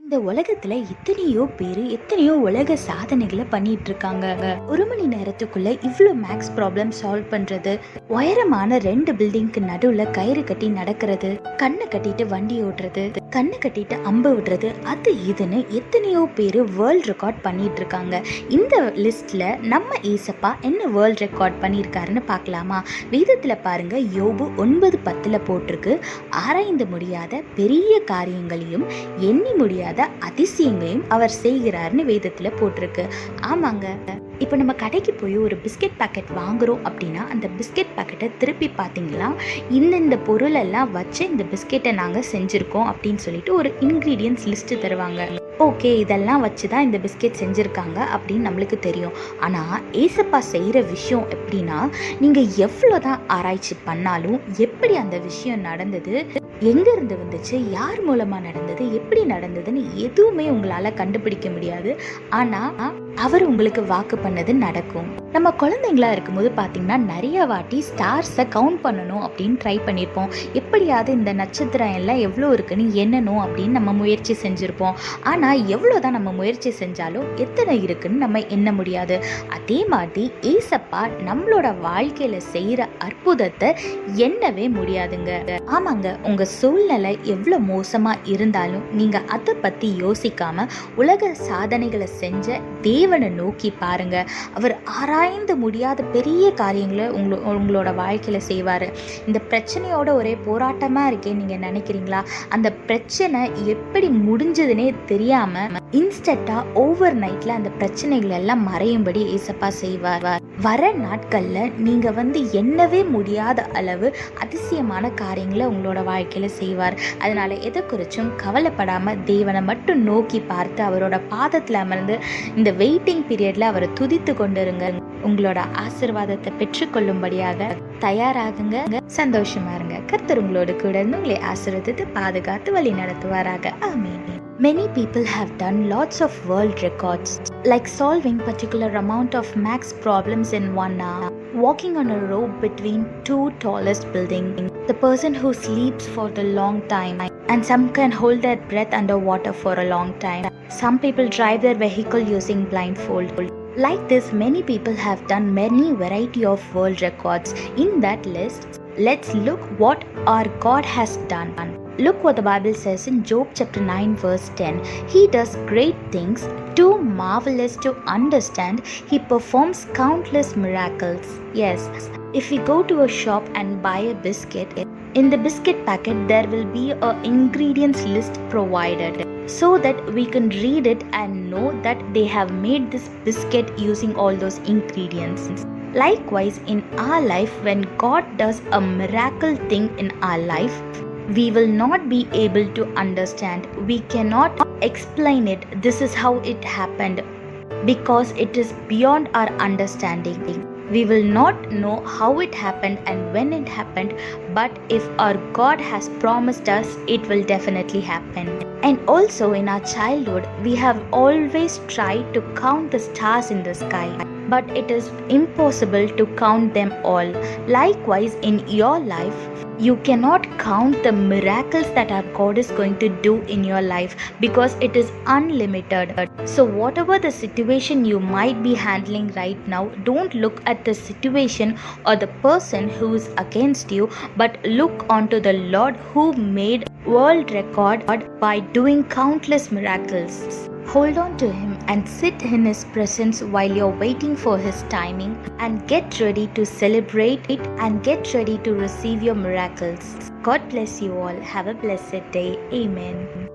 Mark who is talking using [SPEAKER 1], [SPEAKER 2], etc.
[SPEAKER 1] இந்த உலகத்துல எத்தனையோ பேரு எத்தனையோ உலக சாதனைகளை பண்ணிட்டு இருக்காங்க. ஒரு மணி நேரத்துக்குள்ள இவ்வளோ மேக்ஸ் ப்ராப்ளம் சால்வ் பண்றது, உயரமான 2 பில்டிங்க்கு நடுவுல கயிறு கட்டி நடக்கிறது, கண்ணை கட்டிட்டு வண்டி ஓட்டுறது, கண்ணை கட்டிட்டு அம்பு விடுறது, அது இதுன்னு எத்தனையோ பேரு வேர்ல்ட் ரெக்கார்ட் பண்ணிட்டு இருக்காங்க. இந்த லிஸ்ட்ல நம்ம ஏசப்பா என்ன வேர்ல்ட் ரெக்கார்ட் பண்ணியிருக்காருன்னு பார்க்கலாமா? வேதத்துல பாருங்க, யோபு 9:10 போட்டிருக்கு, ஆராய்ந்து முடியாத பெரிய காரியங்களையும் எண்ணி முடியாத அதிசயங்களையும் அவர் செய்கிறார்னு வேதத்துல போட்டிருக்கு. ஆமாங்க, இப்போ நம்ம கடைக்கு போய் ஒரு பிஸ்கெட் பாக்கெட் வாங்குறோம் அப்படின்னா அந்த பிஸ்கெட் பாக்கெட்டை திருப்பி பார்த்தீங்களா, இந்த பொருள் எல்லாம் வச்சு இந்த பிஸ்கெட்டை நாங்கள் செஞ்சுருக்கோம் அப்படின்னு சொல்லிட்டு ஒரு இன்க்ரீடியன்ஸ் லிஸ்ட்டு தருவாங்க. ஓகே, இதெல்லாம் வச்சு தான் இந்த பிஸ்கெட் செஞ்சுருக்காங்க அப்படின்னு நம்மளுக்கு தெரியும். ஆனால் ஏசப்பா செய்கிற விஷயம் எப்படின்னா, நீங்கள் எவ்வளோ தான் ஆராய்ச்சி பண்ணாலும் எப்படி அந்த விஷயம் நடந்தது, எங்கேருந்து வந்துச்சு, யார் மூலமாக நடந்தது, எப்படி நடந்ததுன்னு எதுவுமே உங்களால் கண்டுபிடிக்க முடியாது. ஆனால் அவர் உங்களுக்கு வாக்கு பண்ணது நடக்கும். நம்ம குழந்தைங்களா இருக்கும்போது பார்த்தீங்கன்னா நிறைய வாட்டி ஸ்டார்ஸை கவுண்ட் பண்ணணும் அப்படின்னு ட்ரை பண்ணியிருப்போம். எப்படியாவது இந்த நட்சத்திரம் எல்லாம் எவ்வளோ இருக்குன்னு எண்ணணும் அப்படின்னு நம்ம முயற்சி செஞ்சுருப்போம். ஆனால் எவ்வளோ தான் நம்ம முயற்சி செஞ்சாலும் எத்தனை இருக்குன்னு நம்ம எண்ண முடியாது. அதே மாதிரி ஏசப்பா நம்மளோட வாழ்க்கையில் செய்கிற அற்புதத்தை எண்ணவே முடியாதுங்க. ஆமாங்க, உங்கள் சூழ்நிலை எவ்வளோ மோசமாக இருந்தாலும் நீங்கள் அதை பற்றி யோசிக்காமல் உலக சாதனைகளை செஞ்ச தேவனை நோக்கி பாருங்க. அவர் ஆராய்ந்து முடியாத பெரிய காரியங்களை உங்களோட வாழ்க்கையில் செய்வார். இந்த பிரச்சனையோட ஒரே போராட்டமாக இருக்கேன்னு நீங்கள் நினைக்கிறீங்களா? அந்த பிரச்சனை எப்படி முடிஞ்சதுன்னே தெரியாமல் இன்ஸ்டண்ட்டாக ஓவர் நைட்டில் அந்த பிரச்சனைகள் எல்லாம் மறையும்படி ஏசப்பா செய்வார். வர நாட்களில் நீங்கள் எண்ணவே முடியாத அளவு அதிசயமான காரியங்களை உங்களோட வாழ்க்கையில் செய்வார். அதனால் எதை குறிச்சும் கவலைப்படாமல் தேவனை மட்டும் நோக்கி பார்த்து அவரோட பாதத்தில் அமர்ந்து இந்த வெயிட்டிங் பீரியடில் அவரை துதித்து கொண்டிருங்க. உங்களோட ஆசீர்வாதத்தை பெற்றுக்கொள்ளும்படியாக தயாராகுங்க. சந்தோஷமா இருங்க. கர்த்தர் உங்களோடு கூட இருந்து உங்களை ஆசீர்வதித்து பாதுகாத்து வழி நடத்துவாராக. ஆமென். Many people have done lots of world records, like solving particular amount of max problems in 1 hour, walking on a rope between 2 tallest buildings, the person who sleeps for the long time, and some can hold their breath underwater for a long time. Some people drive their vehicle using blindfold. Like this, many people have done many variety of world records. In that list, let's look what our God has done. Look what the Bible says in Job chapter 9 verse 10. He does great things, too marvelous to understand. He performs countless miracles. Yes, if we go to a shop and buy a biscuit, in the biscuit packet there will be a ingredients list provided, so that we can read it and know that they have made this biscuit using all those ingredients. Likewise, in our life, when God does a miracle thing in our life, we will not be able to understand. We cannot explain it. This is how it happened, because it is beyond our understanding. We will not know how it happened and when it happened, but if our God has promised us, it will definitely happen. And also in our childhood, we have always tried to count the stars in the sky, but it is impossible to count them all. Likewise, in your life, you cannot count the miracles that our God is going to do in your life, because it is unlimited. So whatever the situation you might be handling right now, don't look at the situation or the person who is against you, but look onto the Lord who made world record by doing countless miracles. Hold on to him and sit in his presence while you're waiting for his timing, and get ready to celebrate it and get ready to receive your miracles. God bless you all. Have a blessed day. Amen.